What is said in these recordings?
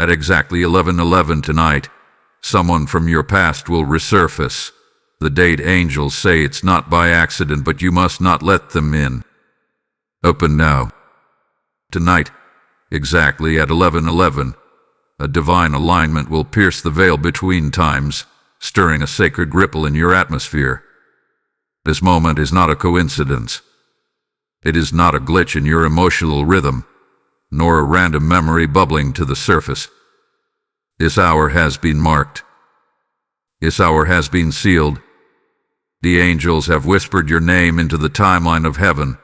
At exactly 11:11 tonight, someone from your past will resurface. The date angels say it's not by accident, but you must not let them in. Open now. Tonight, exactly at 11:11, a divine alignment will pierce the veil between times, stirring a sacred ripple in your atmosphere. This moment is not a coincidence. It is not a glitch in your emotional rhythm, nor a random memory bubbling to the surface. This hour has been marked. This hour has been sealed. The angels have whispered your name into the timeline of heaven,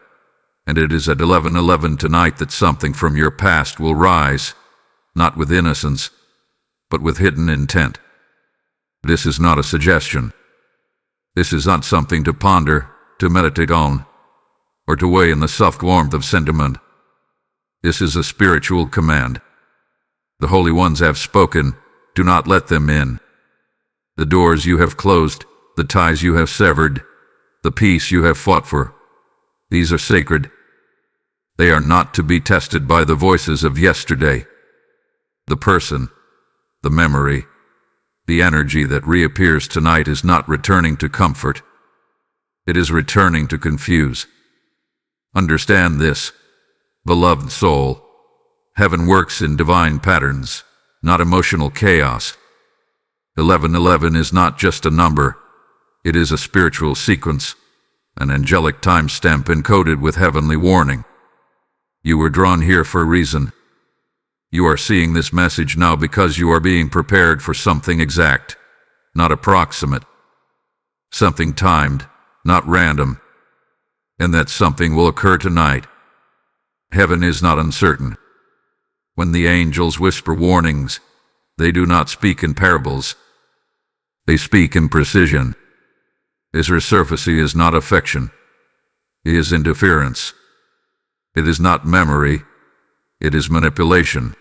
and it is at 11:11 tonight that something from your past will rise, not with innocence, but with hidden intent. This is not a suggestion. This is not something to ponder, to meditate on, or to weigh in the soft warmth of sentiment. This is a spiritual command. The holy ones have spoken. Do not let them in. The doors you have closed, the ties you have severed, the peace you have fought for, these are sacred. They are not to be tested by the voices of yesterday. The person, the memory, the energy that reappears tonight is not returning to comfort. It is returning to confuse. Understand this, beloved soul. Heaven works in divine patterns, not emotional chaos. 11:11 is not just a number. It is a spiritual sequence, an angelic timestamp encoded with heavenly warning. You were drawn here for a reason. You are seeing this message now because you are being prepared for something exact, not approximate. Something timed, not random. And that something will occur tonight. Heaven is not uncertain. When the angels whisper warnings, they do not speak in parables. They speak in precision. His resurface is not affection. It is interference. It is not memory. It is manipulation.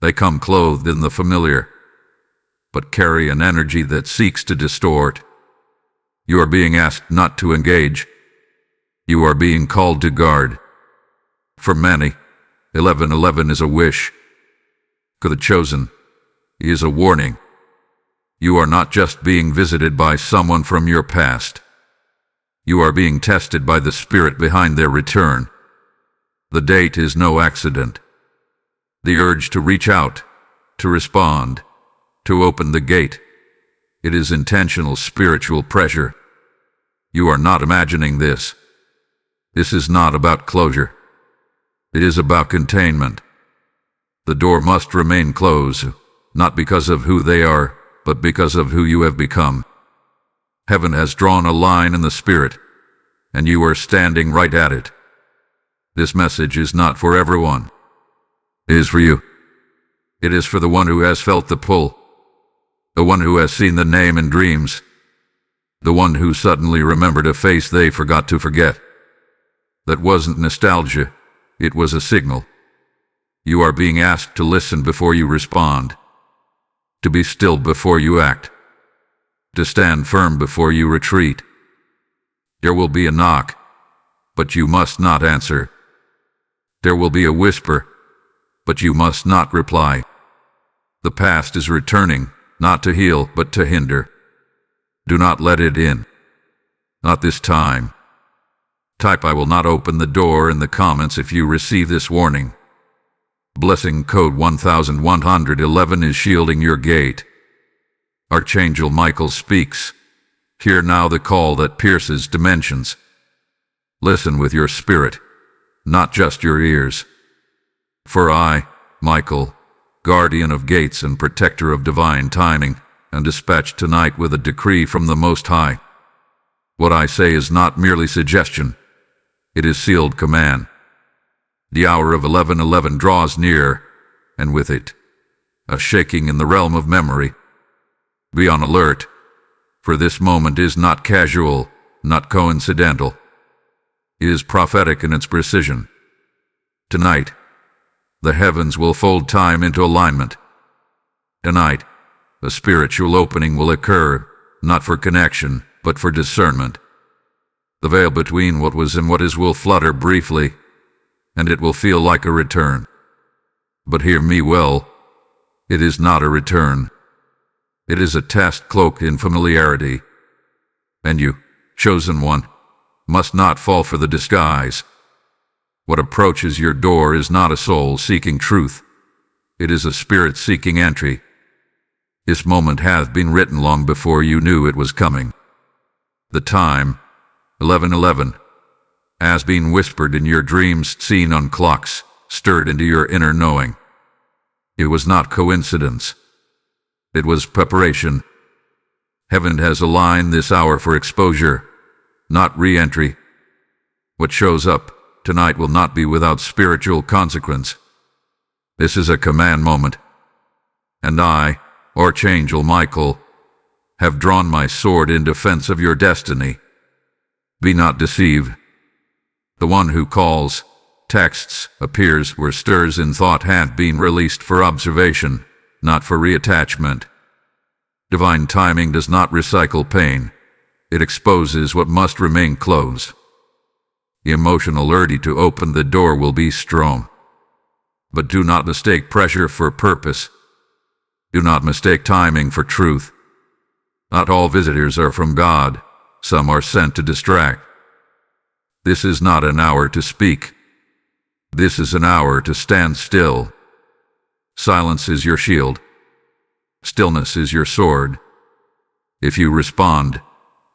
They come clothed in the familiar, but carry an energy that seeks to distort. You are being asked not to engage. You are being called to guard. For many, 11:11 is a wish. For the chosen, it is a warning. You are not just being visited by someone from your past. You are being tested by the spirit behind their return. The date is no accident. The urge to reach out, to respond, to open the gate, it is intentional spiritual pressure. You are not imagining this. This is not about closure. It is about containment. The door must remain closed, not because of who they are, but because of who you have become. Heaven has drawn a line in the spirit, and you are standing right at it. This message is not for everyone. It is for you. It is for the one who has felt the pull, the one who has seen the name in dreams, the one who suddenly remembered a face they forgot to forget. That wasn't nostalgia, it was a signal. You are being asked to listen before you respond, to be still before you act, to stand firm before you retreat. There will be a knock, but you must not answer. There will be a whisper, but you must not reply. The past is returning, not to heal, but to hinder. Do not let it in. Not this time. Type "I will not open the door" in the comments if you receive this warning. Blessing code 1111 is shielding your gate. Archangel Michael speaks. Hear now the call that pierces dimensions. Listen with your spirit, not just your ears. For I, Michael, guardian of gates and protector of divine timing, am dispatched tonight with a decree from the Most High. What I say is not merely suggestion. It is sealed command. The hour of 11:11 draws near, and with it, a shaking in the realm of memory. Be on alert, for this moment is not casual, not coincidental. It is prophetic in its precision. Tonight, the heavens will fold time into alignment. Tonight, a spiritual opening will occur, not for connection, but for discernment. The veil between what was and what is will flutter briefly, and it will feel like a return. But hear me well, It is not a return. It is a test cloaked in familiarity. And you, chosen one, must not fall for the disguise. What approaches your door is not a soul seeking truth. It is a spirit seeking entry. This moment hath been written long before you knew it was coming. The time, 11:11, has been whispered in your dreams, seen on clocks, stirred into your inner knowing. It was not coincidence. It was preparation. Heaven has aligned this hour for exposure, not re-entry. What shows up tonight will not be without spiritual consequence. This is a command moment. And I, Archangel Michael, have drawn my sword in defense of your destiny. Be not deceived. The one who calls, texts, appears where stirs in thought hath been released for observation, not for reattachment. Divine timing does not recycle pain. It exposes what must remain closed. The emotional urge to open the door will be strong. But do not mistake pressure for purpose. Do not mistake timing for truth. Not all visitors are from God. Some are sent to distract. This is not an hour to speak. This is an hour to stand still. Silence is your shield. Stillness is your sword. If you respond,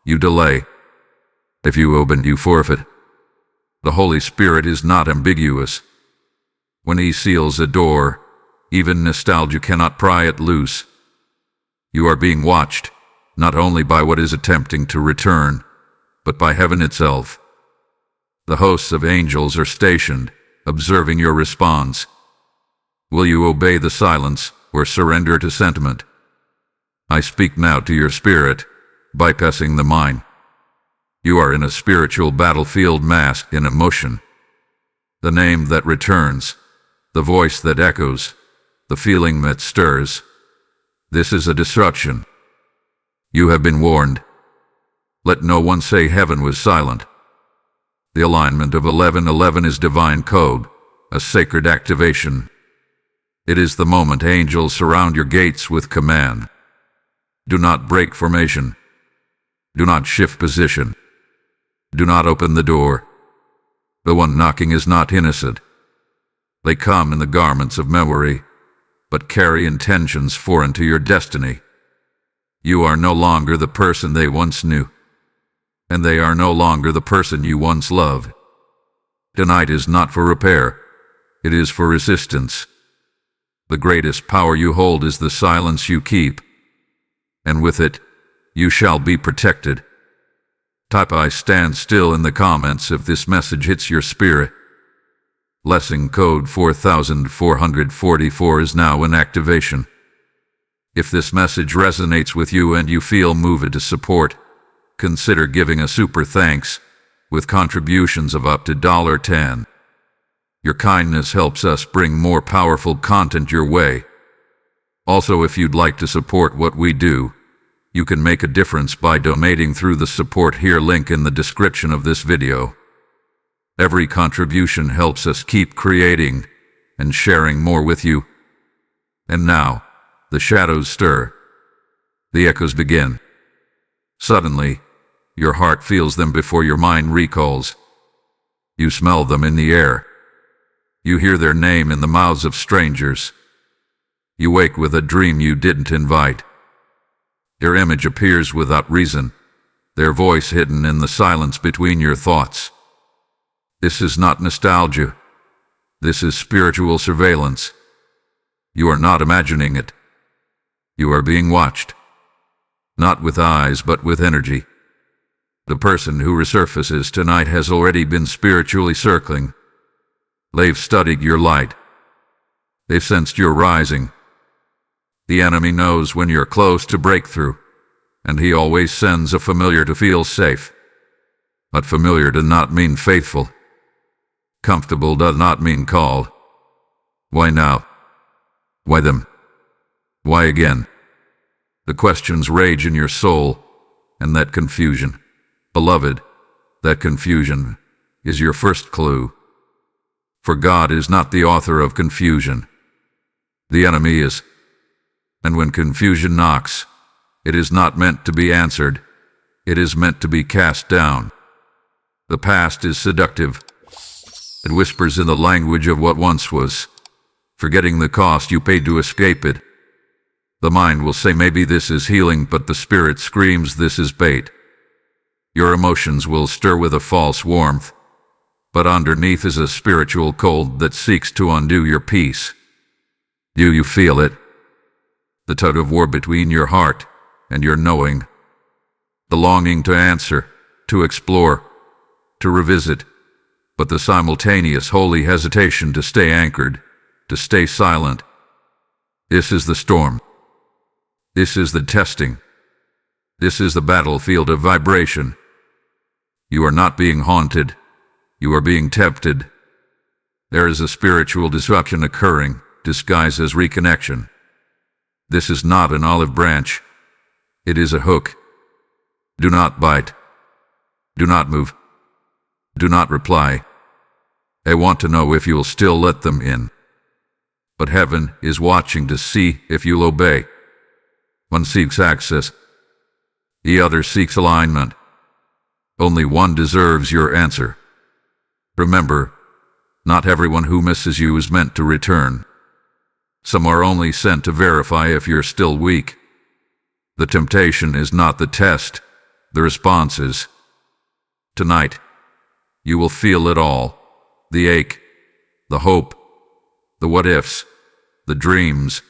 you delay. If you open, you forfeit. The Holy Spirit is not ambiguous. When He seals a door, even nostalgia cannot pry it loose. You are being watched, not only by what is attempting to return, but by heaven itself. The hosts of angels are stationed, observing your response. Will you obey the silence or surrender to sentiment? I speak now to your spirit, bypassing the mind. You are in a spiritual battlefield masked in emotion. The name that returns, the voice that echoes, the feeling that stirs. This is a disruption. You have been warned. Let no one say heaven was silent. The alignment of 11:11 is divine code, a sacred activation. It is the moment angels surround your gates with command. Do not break formation. Do not shift position. Do not open the door. The one knocking is not innocent. They come in the garments of memory, but carry intentions foreign to your destiny. You are no longer the person they once knew, and they are no longer the person you once loved. Tonight is not for repair. It is for resistance. The greatest power you hold is the silence you keep, and with it, you shall be protected. Type I stand still in the comments if this message hits your spirit. Lesson code 4444 is now in activation. If this message resonates with you and you feel moved to support, consider giving a super thanks with contributions of up to $10. Your kindness helps us bring more powerful content your way. Also, if you'd like to support what we do, you can make a difference by donating through the support here link in the description of this video. Every contribution helps us keep creating and sharing more with you. And now, the shadows stir. The echoes begin. Suddenly, your heart feels them before your mind recalls. You smell them in the air. You hear their name in the mouths of strangers. You wake with a dream you didn't invite. Their image appears without reason, their voice hidden in the silence between your thoughts. This is not nostalgia. This is spiritual surveillance. You are not imagining it. You are being watched. Not with eyes, but with energy. The person who resurfaces tonight has already been spiritually circling. They've studied your light. They've sensed your rising. The enemy knows when you're close to breakthrough, and he always sends a familiar to feel safe. But familiar does not mean faithful. Comfortable does not mean called. Why now? Why them? Why again? The questions rage in your soul, and that confusion, beloved, that confusion is your first clue. For God is not the author of confusion. The enemy is. And when confusion knocks, it is not meant to be answered. It is meant to be cast down. The past is seductive. It whispers in the language of what once was, forgetting the cost you paid to escape it. The mind will say maybe this is healing, but the spirit screams this is bait. Your emotions will stir with a false warmth, but underneath is a spiritual cold that seeks to undo your peace. Do you feel it? The tug of war between your heart and your knowing. The longing to answer, to explore, to revisit, but the simultaneous holy hesitation to stay anchored, to stay silent. This is the storm. This is the testing. This is the battlefield of vibration. You are not being haunted. You are being tempted. There is a spiritual disruption occurring, disguised as reconnection. This is not an olive branch. It is a hook. Do not bite. Do not move. Do not reply. They want to know if you'll still let them in. But heaven is watching to see if you'll obey. One seeks access. The other seeks alignment. Only one deserves your answer. Remember, not everyone who misses you is meant to return. Some are only sent to verify if you're still weak. The temptation is not the test, the response is. Tonight, you will feel it all, the ache, the hope, the what-ifs, the dreams,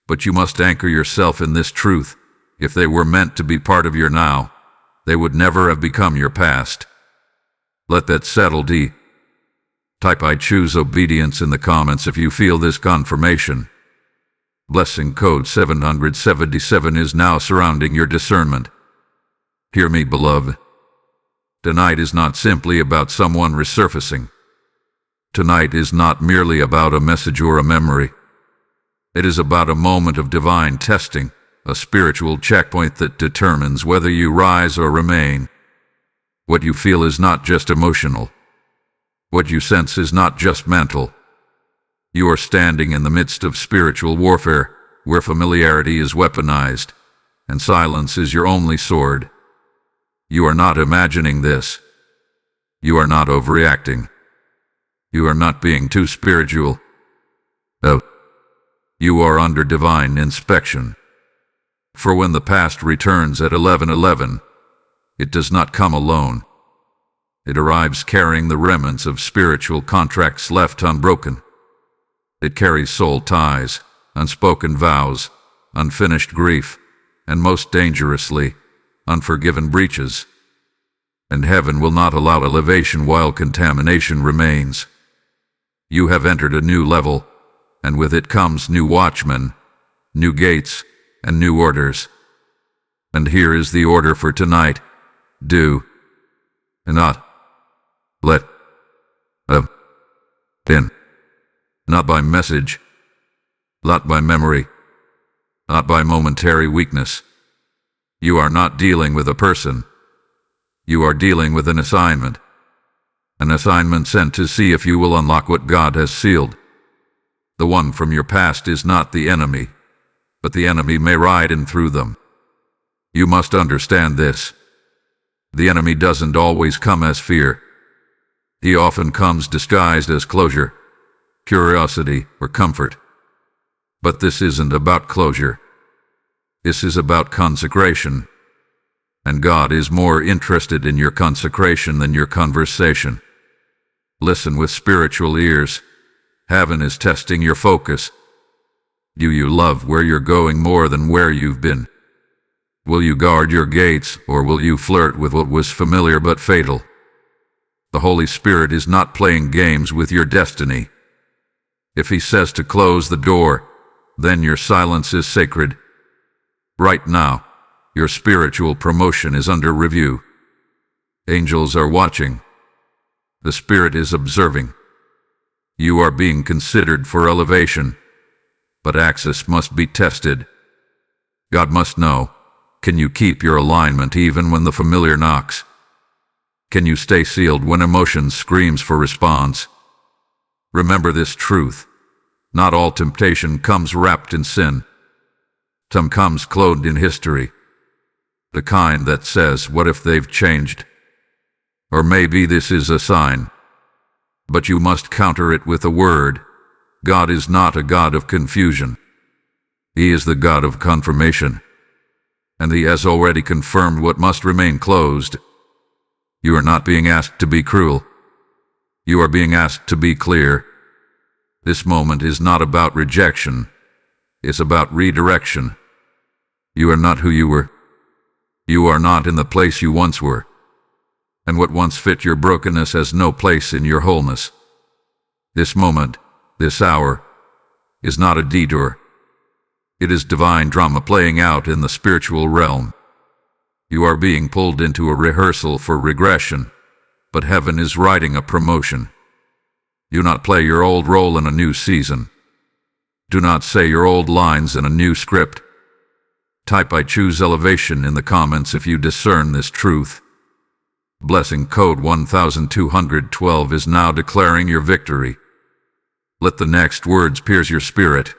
but you must anchor yourself in this truth. If they were meant to be part of your now, they would never have become your past. Let that settle deep. Type I choose obedience in the comments if you feel this confirmation. Blessing code 777 is now surrounding your discernment. Hear me, beloved. Tonight is not simply about someone resurfacing. Tonight is not merely about a message or a memory. It is about a moment of divine testing, a spiritual checkpoint that determines whether you rise or remain. What you feel is not just emotional. What you sense is not just mental. You are standing in the midst of spiritual warfare, where familiarity is weaponized, and silence is your only sword. You are not imagining this. You are not overreacting. You are not being too spiritual. Oh, you are under divine inspection. For when the past returns at 11:11, it does not come alone. It arrives carrying the remnants of spiritual contracts left unbroken. It carries soul ties, unspoken vows, unfinished grief, and most dangerously, unforgiven breaches. And heaven will not allow elevation while contamination remains. You have entered a new level, and with it comes new watchmen, new gates, and new orders. And here is the order for tonight. Do not let in. Not by message, not by memory, not by momentary weakness. You are not dealing with a person. You are dealing with an assignment. An assignment sent to see if you will unlock what God has sealed. The one from your past is not the enemy, but the enemy may ride in through them. You must understand this. The enemy doesn't always come as fear. He often comes disguised as closure, curiosity, or comfort. But this isn't about closure. This is about consecration. And God is more interested in your consecration than your conversation. Listen with spiritual ears. Heaven is testing your focus. Do you love where you're going more than where you've been? Will you guard your gates, or will you flirt with what was familiar but fatal? The Holy Spirit is not playing games with your destiny. If He says to close the door, then your silence is sacred. Right now, your spiritual promotion is under review. Angels are watching. The Spirit is observing. You are being considered for elevation, but access must be tested. God must know, can you keep your alignment even when the familiar knocks? Can you stay sealed when emotion screams for response? Remember this truth. Not all temptation comes wrapped in sin. Some comes clothed in history. The kind that says, what if they've changed? Or maybe this is a sign. But you must counter it with a word. God is not a God of confusion. He is the God of confirmation. And he has already confirmed what must remain closed. You are not being asked to be cruel. You are being asked to be clear. This moment is not about rejection. It's about redirection. You are not who you were. You are not in the place you once were. And what once fit your brokenness has no place in your wholeness. This moment, this hour, is not a detour. It is divine drama playing out in the spiritual realm. You are being pulled into a rehearsal for regression, but heaven is writing a promotion. Do not play your old role in a new season. Do not say your old lines in a new script. Type "I choose elevation" in the comments if you discern this truth. Blessing code 1212 is now declaring your victory. Let the next words pierce your spirit.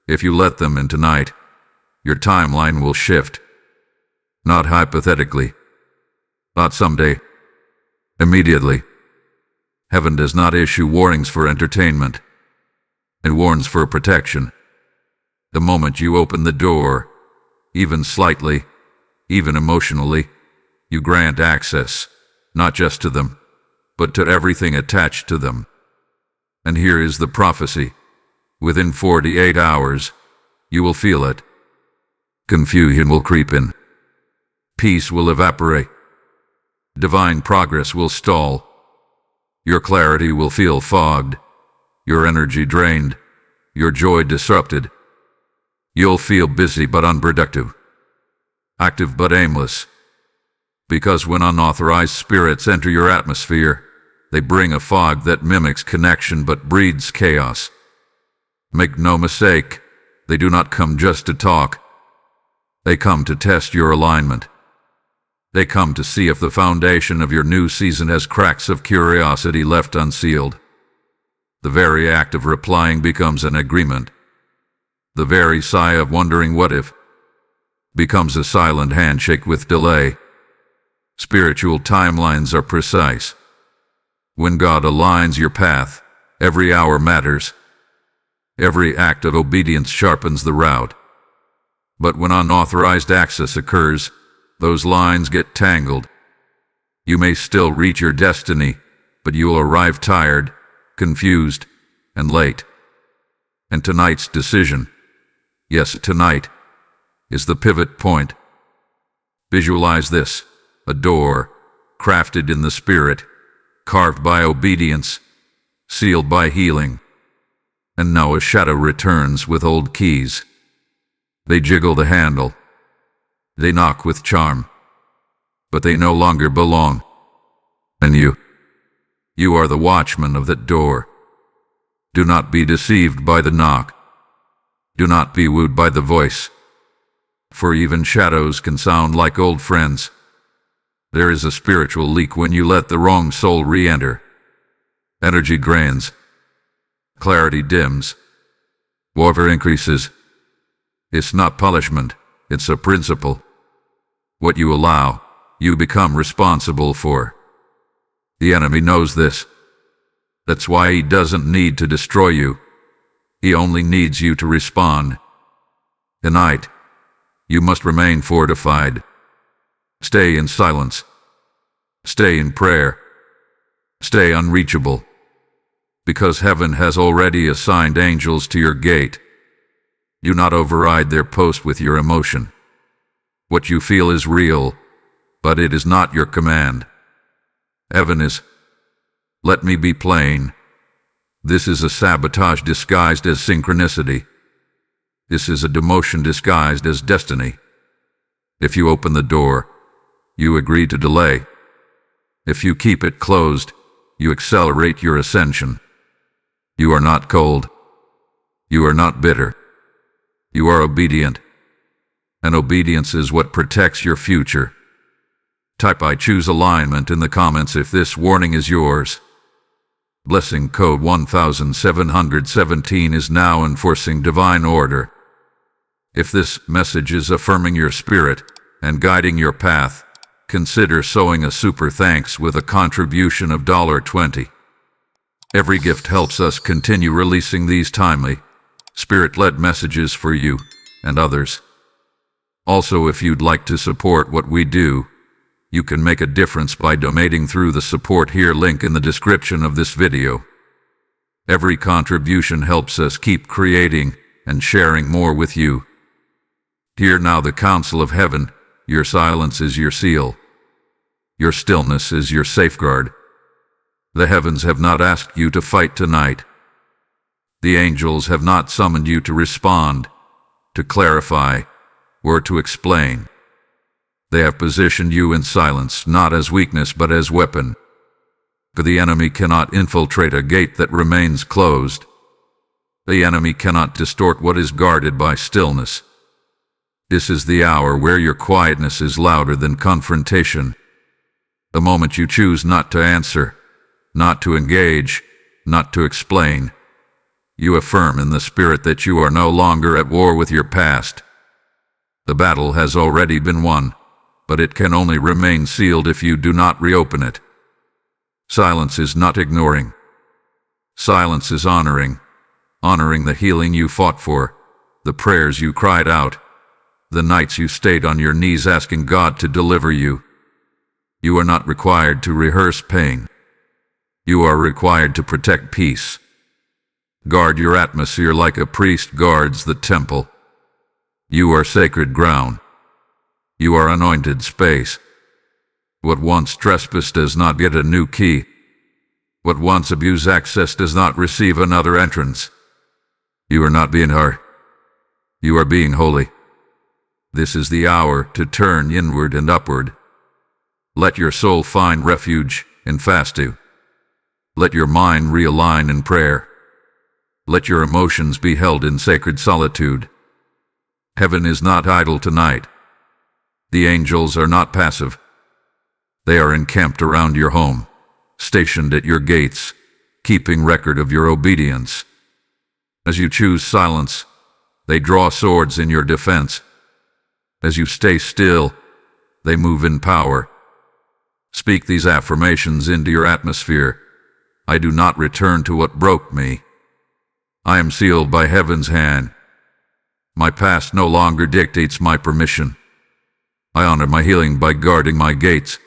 If you let them in tonight, your timeline will shift. Not hypothetically. Not someday. Immediately. Heaven does not issue warnings for entertainment. It warns for protection. The moment you open the door, even slightly, even emotionally, you grant access, not just to them, but to everything attached to them. And here is the prophecy. Within 48 hours, you will feel it. Confusion will creep in. Peace will evaporate. Divine progress will stall. Your clarity will feel fogged. Your energy drained. Your joy disrupted. You'll feel busy but unproductive. Active but aimless. Because when unauthorized spirits enter your atmosphere, they bring a fog that mimics connection but breeds chaos. Make no mistake, they do not come just to talk. They come to test your alignment. They come to see if the foundation of your new season has cracks of curiosity left unsealed. The very act of replying becomes an agreement. The very sigh of wondering what if becomes a silent handshake with delay. Spiritual timelines are precise. When God aligns your path, every hour matters. Every act of obedience sharpens the route. But when unauthorized access occurs, those lines get tangled. You may still reach your destiny, but you will arrive tired, confused, and late. And tonight's decision, yes, tonight, is the pivot point. Visualize this, a door, crafted in the spirit, carved by obedience, sealed by healing. And now a shadow returns with old keys. They jiggle the handle. They knock with charm. But they no longer belong. And you are the watchman of that door. Do not be deceived by the knock. Do not be wooed by the voice. For even shadows can sound like old friends. There is a spiritual leak when you let the wrong soul re-enter. Energy drains. Clarity dims. Warfare increases. It's not punishment, it's a principle. What you allow, you become responsible for. The enemy knows this. That's why he doesn't need to destroy you. He only needs you to respond. Tonight, you must remain fortified. Stay in silence. Stay in prayer. Stay unreachable. Because heaven has already assigned angels to your gate. Do not override their post with your emotion. What you feel is real, but it is not your command. Heaven is. Let me be plain. This is a sabotage disguised as synchronicity. This is a demotion disguised as destiny. If you open the door, you agree to delay. If you keep it closed, you accelerate your ascension. You are not cold. You are not bitter. You are obedient. And obedience is what protects your future. Type "I choose alignment" in the comments if this warning is yours. Blessing code 1717 is now enforcing divine order. If this message is affirming your spirit and guiding your path, consider sowing a super thanks with a contribution of $20. Every gift helps us continue releasing these timely, spirit-led messages for you and others. Also, if you'd like to support what we do, you can make a difference by donating through the Support Here link in the description of this video. Every contribution helps us keep creating and sharing more with you. Hear now the counsel of heaven. Your silence is your seal. Your stillness is your safeguard. The heavens have not asked you to fight tonight. The angels have not summoned you to respond, to clarify, or to explain. They have positioned you in silence, not as weakness but as weapon. For the enemy cannot infiltrate a gate that remains closed. The enemy cannot distort what is guarded by stillness. This is the hour where your quietness is louder than confrontation. The moment you choose not to answer, not to engage, not to explain, you affirm in the spirit that you are no longer at war with your past. The battle has already been won, but it can only remain sealed if you do not reopen it. Silence is not ignoring. Silence is honoring the healing you fought for, the prayers you cried out, the nights you stayed on your knees asking God to deliver you. You are not required to rehearse pain. You are required to protect peace. Guard your atmosphere like a priest guards the temple. You are sacred ground. You are anointed space. What once trespassed does not get a new key. What once abused access does not receive another entrance. You are not being hard. You are being holy. This is the hour to turn inward and upward. Let your soul find refuge in fasting. Let your mind realign in prayer. Let your emotions be held in sacred solitude. Heaven is not idle tonight. The angels are not passive. They are encamped around your home, stationed at your gates, keeping record of your obedience. As you choose silence, they draw swords in your defense. As you stay still, they move in power. Speak these affirmations into your atmosphere. I do not return to what broke me. I am sealed by heaven's hand. My past no longer dictates my permission. I honor my healing by guarding my gates.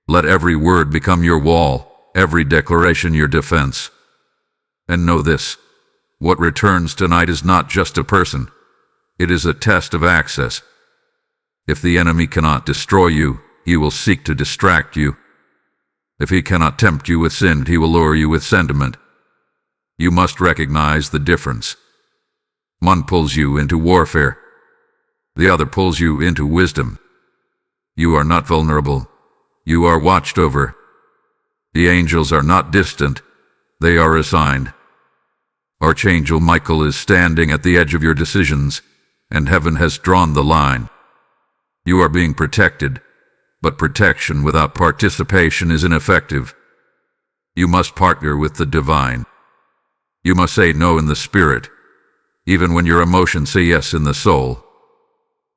Let every word become your wall, every declaration your defense. And know this, what returns tonight is not just a person. It is a test of access. If the enemy cannot destroy you, he will seek to distract you. If he cannot tempt you with sin, he will lure you with sentiment. You must recognize the difference. One pulls you into warfare. The other pulls you into wisdom. You are not vulnerable. You are watched over. The angels are not distant. They are assigned. Archangel Michael is standing at the edge of your decisions, and heaven has drawn the line. You are being protected, but protection without participation is ineffective. You must partner with the divine. You must say no in the spirit, even when your emotions say yes in the soul.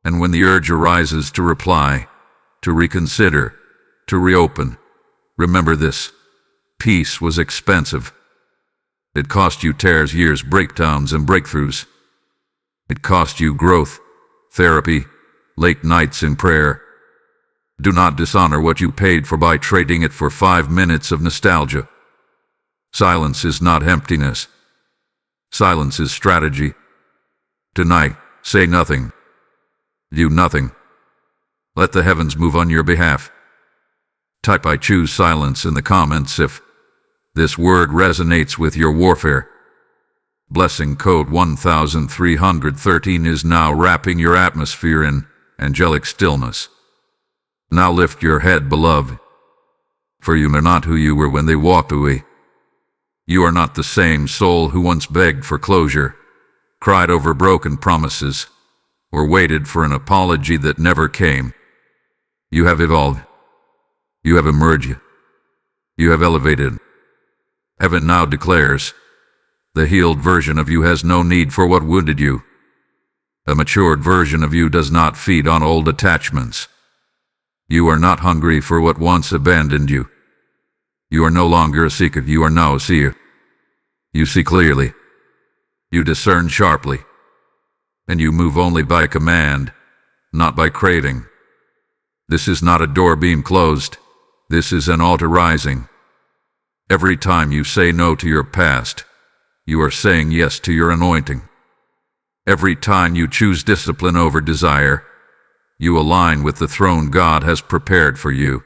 And when the urge arises to reply, to reconsider, to reopen, remember this: peace was expensive. It cost you tears, years, breakdowns, and breakthroughs. It cost you growth, therapy, late nights in prayer. Do not dishonor what you paid for by trading it for 5 minutes of nostalgia. Silence is not emptiness. Silence is strategy. Tonight, say nothing. Do nothing. Let the heavens move on your behalf. Type "I choose silence" in the comments if this word resonates with your warfare. Blessing code 1313 is now wrapping your atmosphere in angelic stillness. Now lift your head, beloved, for you are not who you were when they walked away. You are not the same soul who once begged for closure, cried over broken promises, or waited for an apology that never came. You have evolved. You have emerged. You have elevated. Heaven now declares, the healed version of you has no need for what wounded you. A matured version of you does not feed on old attachments. You are not hungry for what once abandoned you. You are no longer a seeker, you are now a seer. You see clearly. You discern sharply. And you move only by command, not by craving. This is not a door being closed. This is an altar rising. Every time you say no to your past, you are saying yes to your anointing. Every time you choose discipline over desire, you align with the throne God has prepared for you.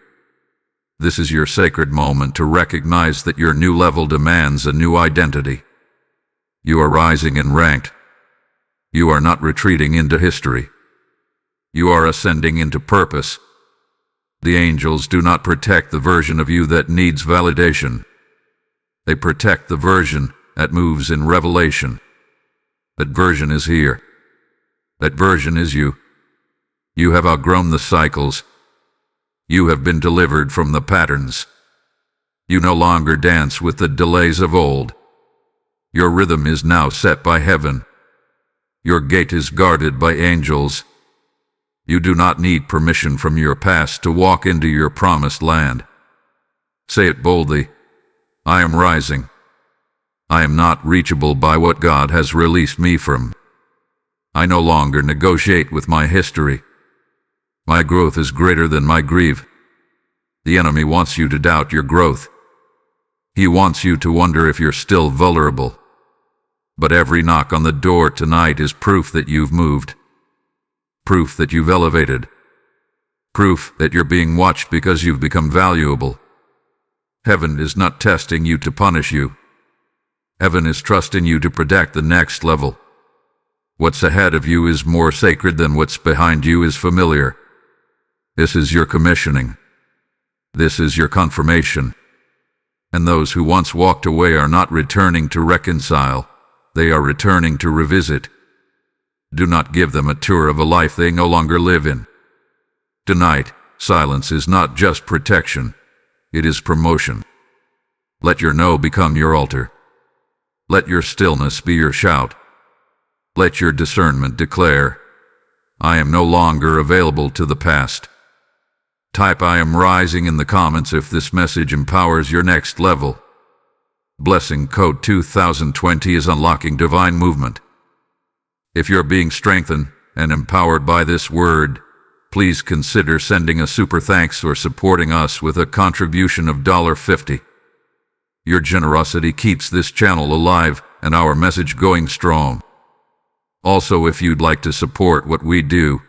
This is your sacred moment to recognize that your new level demands a new identity. You are rising in rank. You are not retreating into history. You are ascending into purpose. The angels do not protect the version of you that needs validation. They protect the version that moves in revelation. That version is here. That version is you. You have outgrown the cycles. You have been delivered from the patterns. You no longer dance with the delays of old. Your rhythm is now set by heaven. Your gate is guarded by angels. You do not need permission from your past to walk into your promised land. Say it boldly. I am rising. I am not reachable by what God has released me from. I no longer negotiate with my history. My growth is greater than my grief. The enemy wants you to doubt your growth. He wants you to wonder if you're still vulnerable. But every knock on the door tonight is proof that you've moved. Proof that you've elevated. Proof that you're being watched because you've become valuable. Heaven is not testing you to punish you. Heaven is trusting you to protect the next level. What's ahead of you is more sacred than what's behind you is familiar. This is your commissioning. This is your confirmation. And those who once walked away are not returning to reconcile. They are returning to revisit. Do not give them a tour of a life they no longer live in. Tonight, silence is not just protection. It is promotion. Let your no become your altar. Let your stillness be your shout. Let your discernment declare, I am no longer available to the past. Type I am rising in the comments if this message empowers your next level. Blessing code 2020 is unlocking divine movement. If you're being strengthened and empowered by this word, please consider sending a super thanks or supporting us with a contribution of $50. Your generosity keeps this channel alive and our message going strong. Also, if you'd like to support what we do,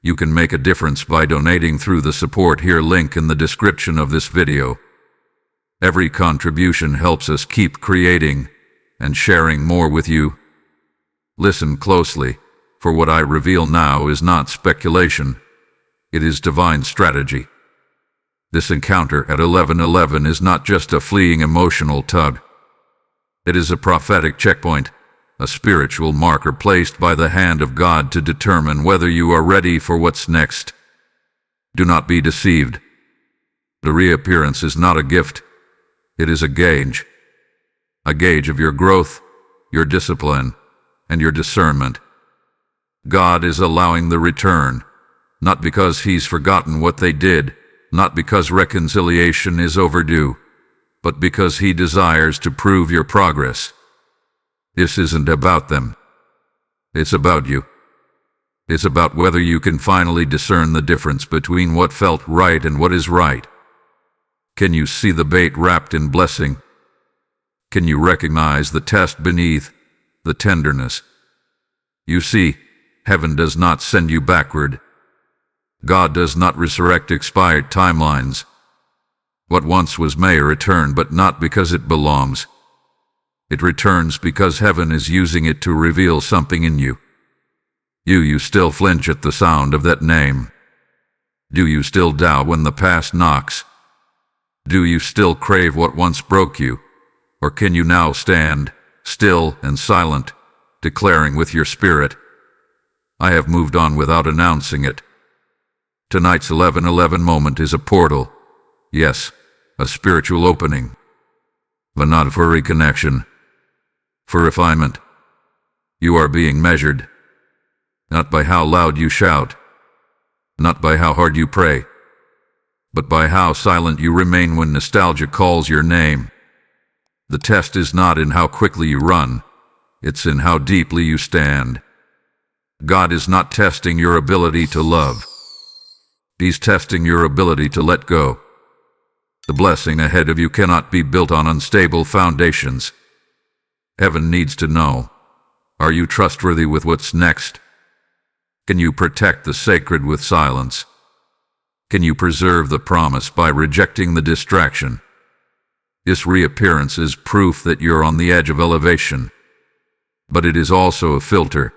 you can make a difference by donating through the support here link in the description of this video. Every contribution helps us keep creating and sharing more with you. Listen closely, for what I reveal now is not speculation. It is divine strategy. This encounter at 11:11 is not just a fleeting emotional tug. It is a prophetic checkpoint, a spiritual marker placed by the hand of God to determine whether you are ready for what's next. Do not be deceived. The reappearance is not a gift. It is a gauge of your growth, your discipline, and your discernment. God is allowing the return, not because He's forgotten what they did, not because reconciliation is overdue, but because He desires to prove your progress. This isn't about them. It's about you. It's about whether you can finally discern the difference between what felt right and what is right. Can you see the bait wrapped in blessing? Can you recognize the test beneath the tenderness? You see, heaven does not send you backward. God does not resurrect expired timelines. What once was may return, but not because it belongs. It returns because heaven is using it to reveal something in you. You still flinch at the sound of that name? Do you still doubt when the past knocks? Do you still crave what once broke you? Or can you now stand, still and silent, declaring with your spirit, I have moved on without announcing it? Tonight's 11:11 moment is a portal. Yes, a spiritual opening. But not for reconnection. For refinement. You are being measured. not by how loud you shout, not by how hard you pray, but by how silent you remain when nostalgia calls your name. The test is not in how quickly you run, it's in how deeply you stand. God is not testing your ability to love. He's testing your ability to let go. The blessing ahead of you cannot be built on unstable foundations. Heaven needs to know, are you trustworthy with what's next? Can you protect the sacred with silence? Can you preserve the promise by rejecting the distraction? This reappearance is proof that you're on the edge of elevation, but it is also a filter.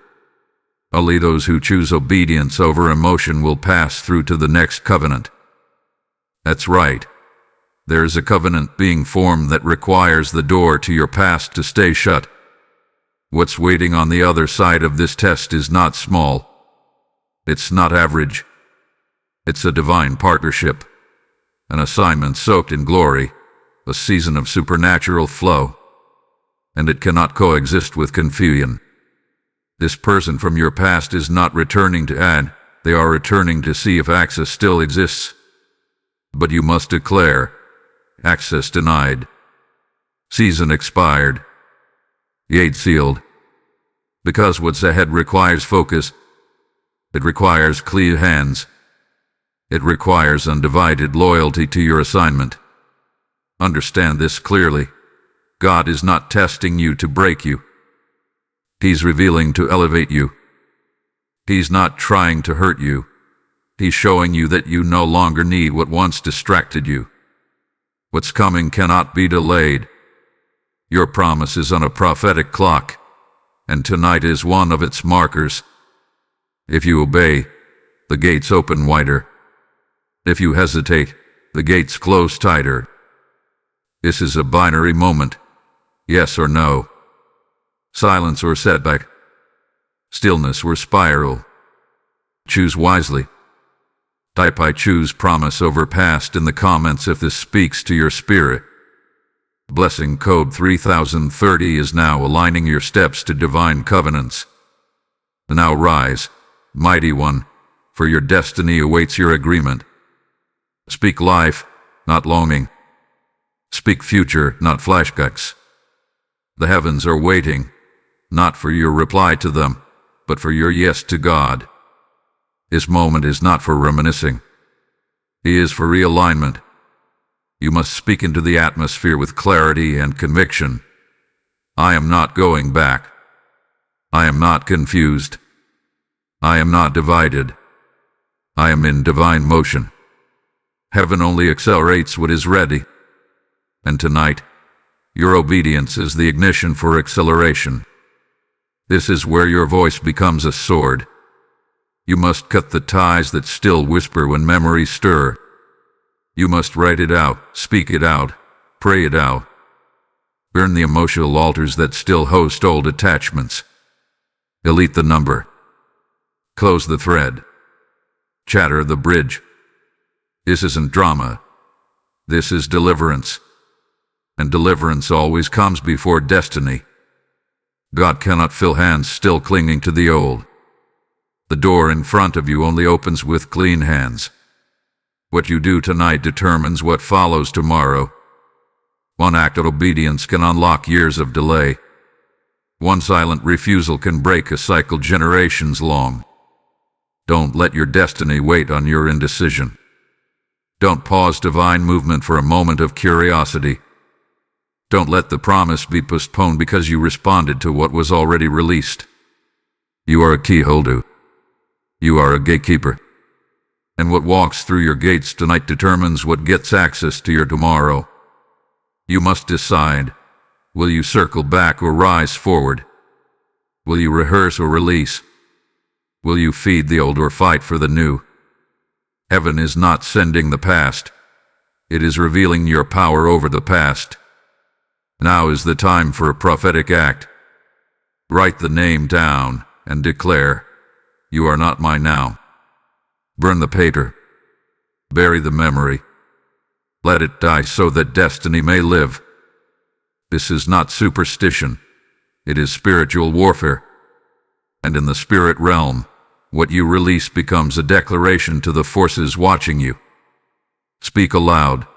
Only those who choose obedience over emotion will pass through to the next covenant. That's right. There is a covenant being formed that requires the door to your past to stay shut. What's waiting on the other side of this test is not small. It's not average. It's a divine partnership, an assignment soaked in glory, a season of supernatural flow, and it cannot coexist with confusion. This person from your past is not returning to add, they are returning to see if access still exists. But you must declare, access denied, season expired, gate sealed, because what's ahead requires focus. It requires clear hands. It requires undivided loyalty to your assignment. Understand this clearly. God is not testing you to break you. He's revealing to elevate you. He's not trying to hurt you. He's showing you that you no longer need what once distracted you. What's coming cannot be delayed. Your promise is on a prophetic clock, and tonight is one of its markers. If you obey, the gates open wider. If you hesitate, the gates close tighter. This is a binary moment, yes or no, silence or setback, stillness or spiral. Choose wisely. Type I choose promise over past in the comments if this speaks to your spirit. Blessing code 3030 is now aligning your steps to divine covenants. Now rise, mighty one, for your destiny awaits your agreement. Speak life, not longing. Speak future, not flashbacks. The heavens are waiting, not for your reply to them, but for your yes to God. This moment is not for reminiscing. He is for realignment. You must speak into the atmosphere with clarity and conviction. I am not going back. I am not confused. I am not divided. I am in divine motion. Heaven only accelerates what is ready. And tonight, your obedience is the ignition for acceleration. This is where your voice becomes a sword. You must cut the ties that still whisper when memories stir. You must write it out, speak it out, pray it out. Burn the emotional altars that still host old attachments. Delete the number. Close the thread. Shatter the bridge. This isn't drama. This is deliverance. And deliverance always comes before destiny. God cannot fill hands still clinging to the old. The door in front of you only opens with clean hands. What you do tonight determines what follows tomorrow. One act of obedience can unlock years of delay. One silent refusal can break a cycle generations long. Don't let your destiny wait on your indecision. Don't pause divine movement for a moment of curiosity. Don't let the promise be postponed because you responded to what was already released. You are a key holder. You are a gatekeeper. And what walks through your gates tonight determines what gets access to your tomorrow. You must decide, will you circle back or rise forward? Will you rehearse or release? Will you feed the old or fight for the new? Heaven is not sending the past. It is revealing your power over the past. Now is the time for a prophetic act. Write the name down and declare, you are not mine now. Burn the paper. Bury the memory. Let it die so that destiny may live. This is not superstition. It is spiritual warfare. And in the spirit realm, what you release becomes a declaration to the forces watching you. Speak aloud.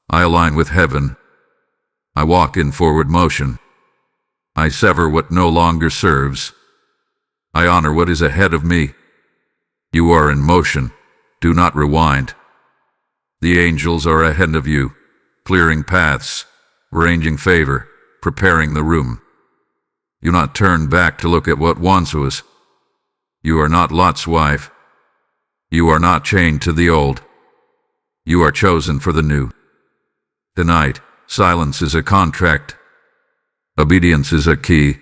I align with heaven. I walk in forward motion. I sever what no longer serves. I honor what is ahead of me. You are in motion. Do not rewind. The angels are ahead of you, clearing paths, arranging favor, preparing the room. You not turn back to look at what once was. You are not Lot's wife. You are not chained to the old. You are chosen for the new. Tonight, silence is a contract. Obedience is a key.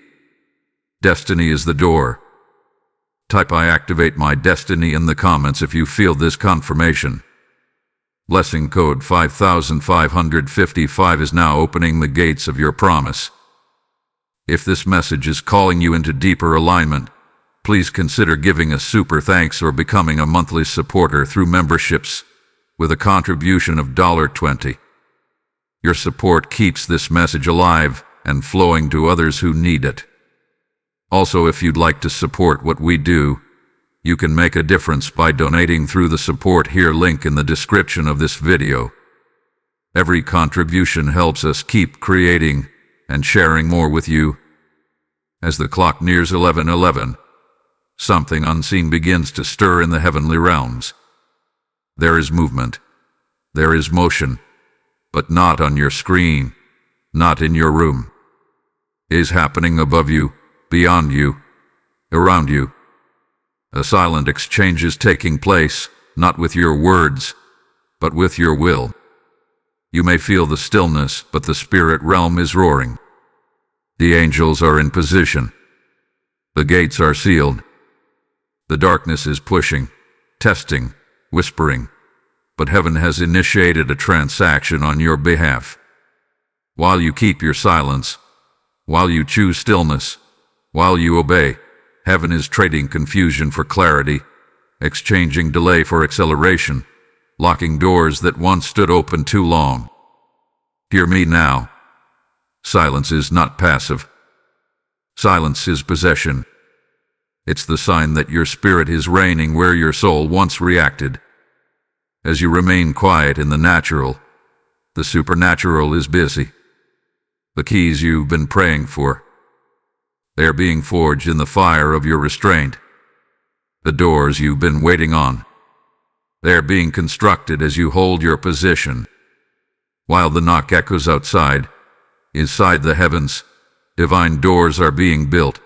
Destiny is the door. Type "I activate my destiny" in the comments if you feel this confirmation. Blessing code 5555 is now opening the gates of your promise. If this message is calling you into deeper alignment, please consider giving a super thanks or becoming a monthly supporter through memberships with a contribution of $20. Your support keeps this message alive and flowing to others who need it. Also, if you'd like to support what we do, you can make a difference by donating through the Support Here link in the description of this video. Every contribution helps us keep creating and sharing more with you. As the clock nears 11:11, something unseen begins to stir in the heavenly realms. There is movement. There is motion, but not on your screen, not in your room. It is happening above you, beyond you, around you. A silent exchange is taking place, not with your words, but with your will. You may feel the stillness, but the spirit realm is roaring. The angels are in position. The gates are sealed. The darkness is pushing, testing, whispering, but heaven has initiated a transaction on your behalf. While you keep your silence, while you choose stillness, while you obey, heaven is trading confusion for clarity, exchanging delay for acceleration, locking doors that once stood open too long. Hear me now. Silence is not passive. Silence is possession. It's the sign that your spirit is reigning where your soul once reacted. As you remain quiet in the natural, the supernatural is busy. The keys you've been praying for, they are being forged in the fire of your restraint. The doors you've been waiting on, they are being constructed as you hold your position. While the knock echoes outside, inside the heavens, divine doors are being built.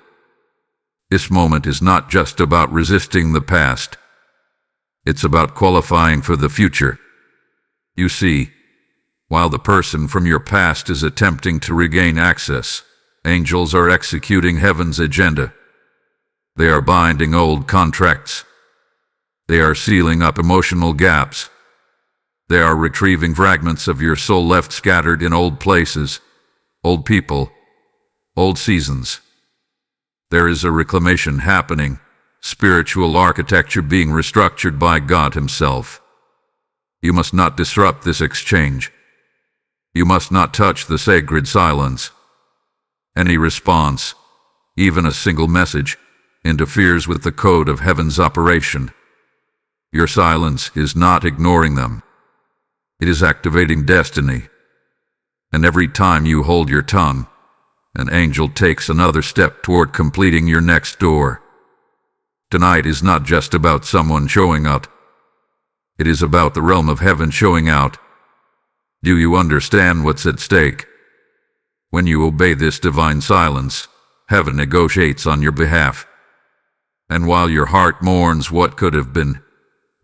This moment is not just about resisting the past. It's about qualifying for the future. You see, while the person from your past is attempting to regain access, angels are executing heaven's agenda. They are binding old contracts. They are sealing up emotional gaps. They are retrieving fragments of your soul left scattered in old places, old people, old seasons. There is a reclamation happening, spiritual architecture being restructured by God Himself. You must not disrupt this exchange. You must not touch the sacred silence. Any response, even a single message, interferes with the code of heaven's operation. Your silence is not ignoring them. It is activating destiny. And every time you hold your tongue, an angel takes another step toward completing your next door. Tonight is not just about someone showing up. It is about the realm of heaven showing out. Do you understand what's at stake? When you obey this divine silence, heaven negotiates on your behalf. And while your heart mourns what could have been,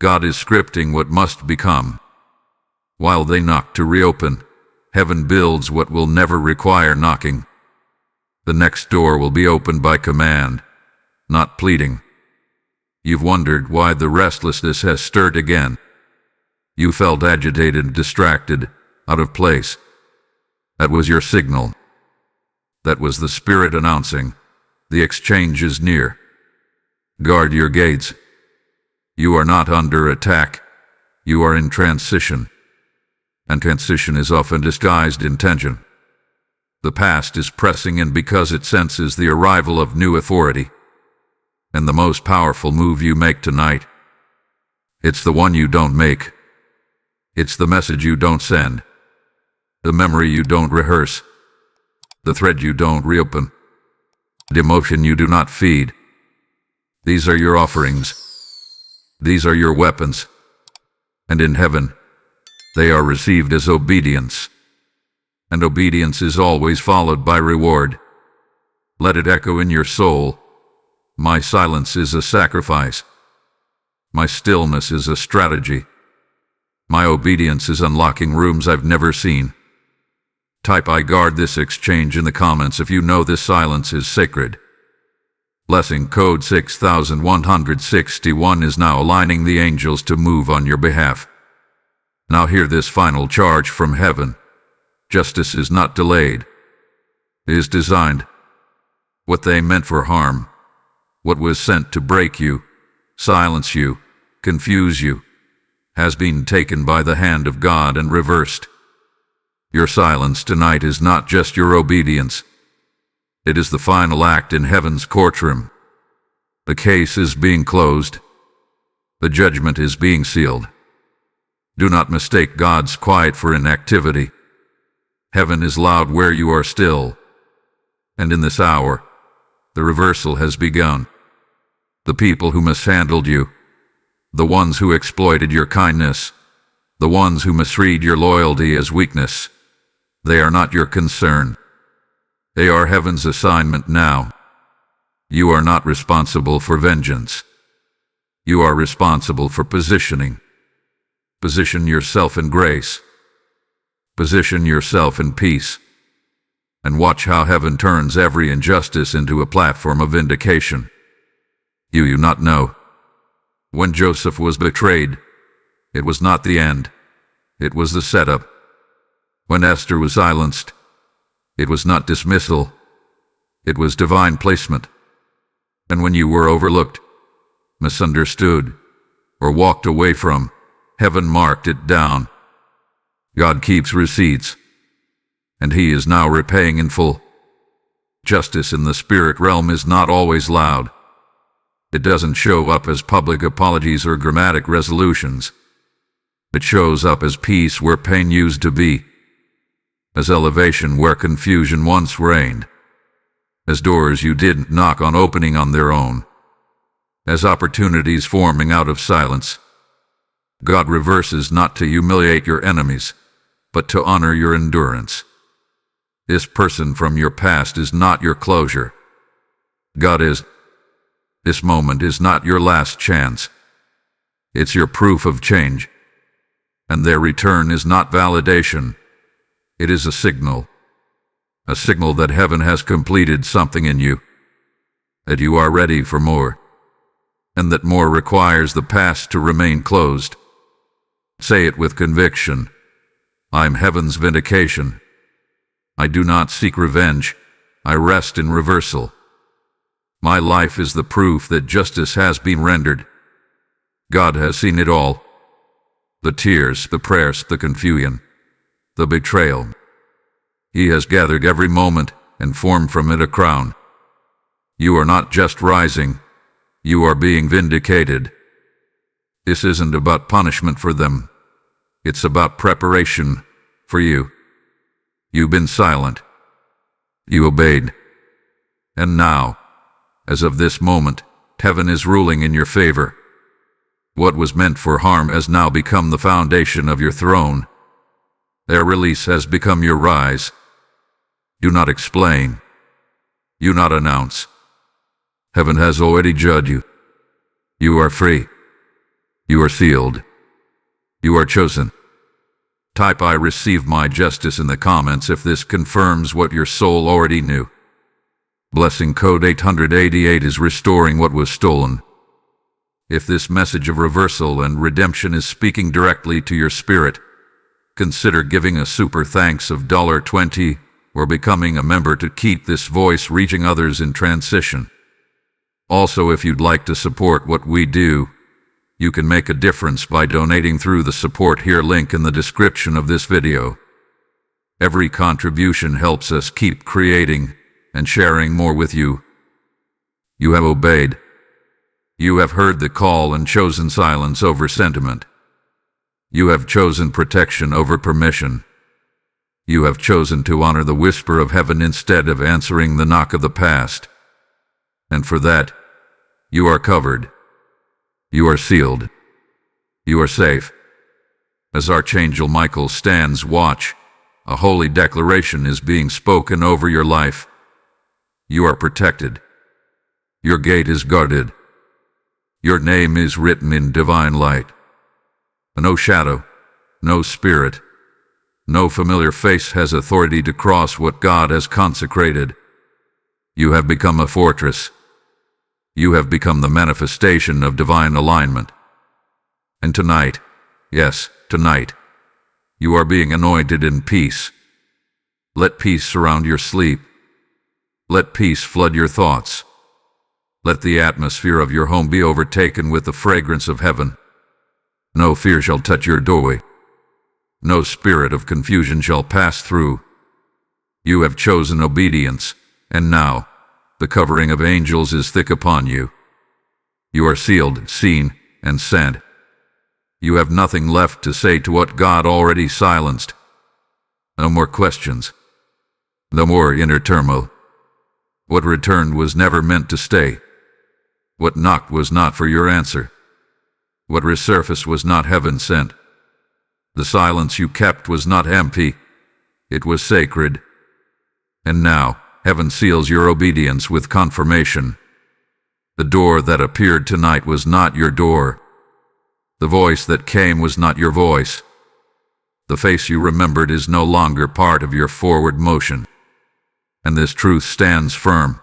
God is scripting what must become. While they knock to reopen, heaven builds what will never require knocking. The next door will be opened by command, not pleading. You've wondered why the restlessness has stirred again. You felt agitated, distracted, out of place. That was your signal. That was the Spirit announcing, the exchange is near. Guard your gates. You are not under attack. You are in transition. And transition is often disguised in tension. The past is pressing in because it senses the arrival of new authority. And the most powerful move you make tonight, it's the one you don't make. It's the message you don't send, the memory you don't rehearse, the thread you don't reopen, the emotion you do not feed. These are your offerings. These are your weapons. And in heaven, they are received as obedience. And obedience is always followed by reward. Let it echo in your soul. My silence is a sacrifice. My stillness is a strategy. My obedience is unlocking rooms I've never seen. Type "I guard this exchange" in the comments if you know this silence is sacred. Blessing code 6161 is now aligning the angels to move on your behalf. Now hear this final charge from heaven. Justice is not delayed. It is designed. What they meant for harm, what was sent to break you, silence you, confuse you, has been taken by the hand of God and reversed. Your silence tonight is not just your obedience. It is the final act in heaven's courtroom. The case is being closed. The judgment is being sealed. Do not mistake God's quiet for inactivity. Heaven is loud where you are still. And in this hour, the reversal has begun. The people who mishandled you, the ones who exploited your kindness, the ones who misread your loyalty as weakness, they are not your concern. They are heaven's assignment now. You are not responsible for vengeance. You are responsible for positioning. Position yourself in grace. Position yourself in peace. And watch how heaven turns every injustice into a platform of vindication. You not know. When Joseph was betrayed, it was not the end. It was the setup. When Esther was silenced, it was not dismissal. It was divine placement. And when you were overlooked, misunderstood, or walked away from, heaven marked it down. God keeps receipts, and He is now repaying in full. Justice in the spirit realm is not always loud. It doesn't show up as public apologies or dramatic resolutions. It shows up as peace where pain used to be, as elevation where confusion once reigned, as doors you didn't knock on opening on their own, as opportunities forming out of silence. God reverses not to humiliate your enemies, but to honor your endurance. This person from your past is not your closure. God is. This moment is not your last chance. It's your proof of change. And their return is not validation. It is a signal that heaven has completed something in you, that you are ready for more, and that more requires the past to remain closed. Say it with conviction. I'm heaven's vindication. I do not seek revenge. I rest in reversal. My life is the proof that justice has been rendered. God has seen it all. The tears, the prayers, the confusion, the betrayal. He has gathered every moment and formed from it a crown. You are not just rising. You are being vindicated. This isn't about punishment for them. It's about preparation for you. You've been silent. You obeyed. And now, as of this moment, heaven is ruling in your favor. What was meant for harm has now become the foundation of your throne. Their release has become your rise. Do not explain. Do not announce. Heaven has already judged you. You are free. You are sealed. You are chosen. Type "I receive my justice" in the comments if this confirms what your soul already knew. Blessing code 888 is restoring what was stolen. If this message of reversal and redemption is speaking directly to your spirit, consider giving a super thanks of $20 or becoming a member to keep this voice reaching others in transition. Also, if you'd like to support what we do, you can make a difference by donating through the Support Here link in the description of this video. Every contribution helps us keep creating and sharing more with you. You have obeyed. You have heard the call and chosen silence over sentiment. You have chosen protection over permission. You have chosen to honor the whisper of heaven instead of answering the knock of the past. And for that, you are covered. You are sealed. You are safe. As Archangel Michael stands watch, a holy declaration is being spoken over your life. You are protected. Your gate is guarded. Your name is written in divine light. No shadow, no spirit, no familiar face has authority to cross what God has consecrated. You have become a fortress. You have become the manifestation of divine alignment. And tonight, yes, tonight, you are being anointed in peace. Let peace surround your sleep. Let peace flood your thoughts. Let the atmosphere of your home be overtaken with the fragrance of heaven. No fear shall touch your doorway. No spirit of confusion shall pass through. You have chosen obedience, and now the covering of angels is thick upon you. You are sealed, seen, and sent. You have nothing left to say to what God already silenced. No more questions. No more inner turmoil. What returned was never meant to stay. What knocked was not for your answer. What resurfaced was not heaven sent. The silence you kept was not empty. It was sacred. And now, heaven seals your obedience with confirmation. The door that appeared tonight was not your door. The voice that came was not your voice. The face you remembered is no longer part of your forward motion. And this truth stands firm.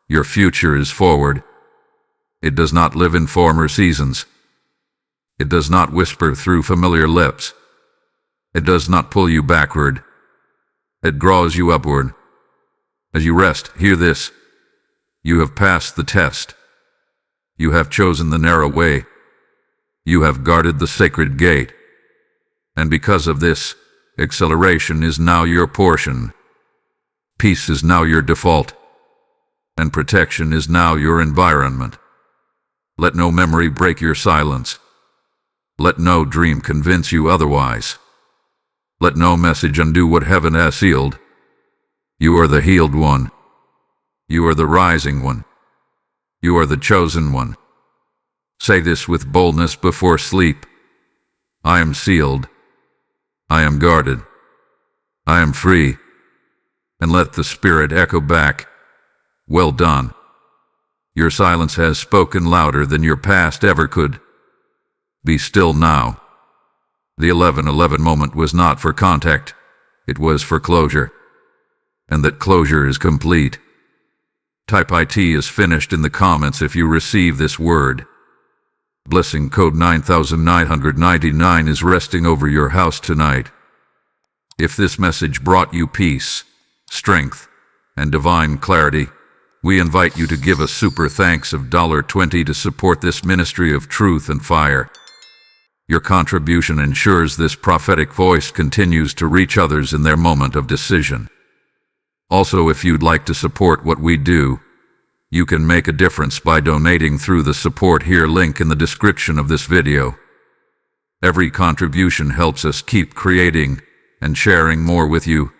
Your future is forward. It does not live in former seasons. It does not whisper through familiar lips. It does not pull you backward. It draws you upward. As you rest, hear this. You have passed the test. You have chosen the narrow way. You have guarded the sacred gate. And because of this, acceleration is now your portion. Peace is now your default. And protection is now your environment. Let no memory break your silence. Let no dream convince you otherwise. Let no message undo what heaven has sealed. You are the healed one. You are the rising one. You are the chosen one. Say this with boldness before sleep. I am sealed. I am guarded. I am free. And let the Spirit echo back. Well done. Your silence has spoken louder than your past ever could. Be still now. The 11:11 moment was not for contact. It was for closure. And that closure is complete. Type IT is finished in the comments if you receive this word. Blessing code 9999 is resting over your house tonight. If this message brought you peace, strength, and divine clarity, we invite you to give a super thanks of $20 to support this ministry of truth and fire. Your contribution ensures this prophetic voice continues to reach others in their moment of decision. Also, if you'd like to support what we do, you can make a difference by donating through the Support Here link in the description of this video. Every contribution helps us keep creating and sharing more with you.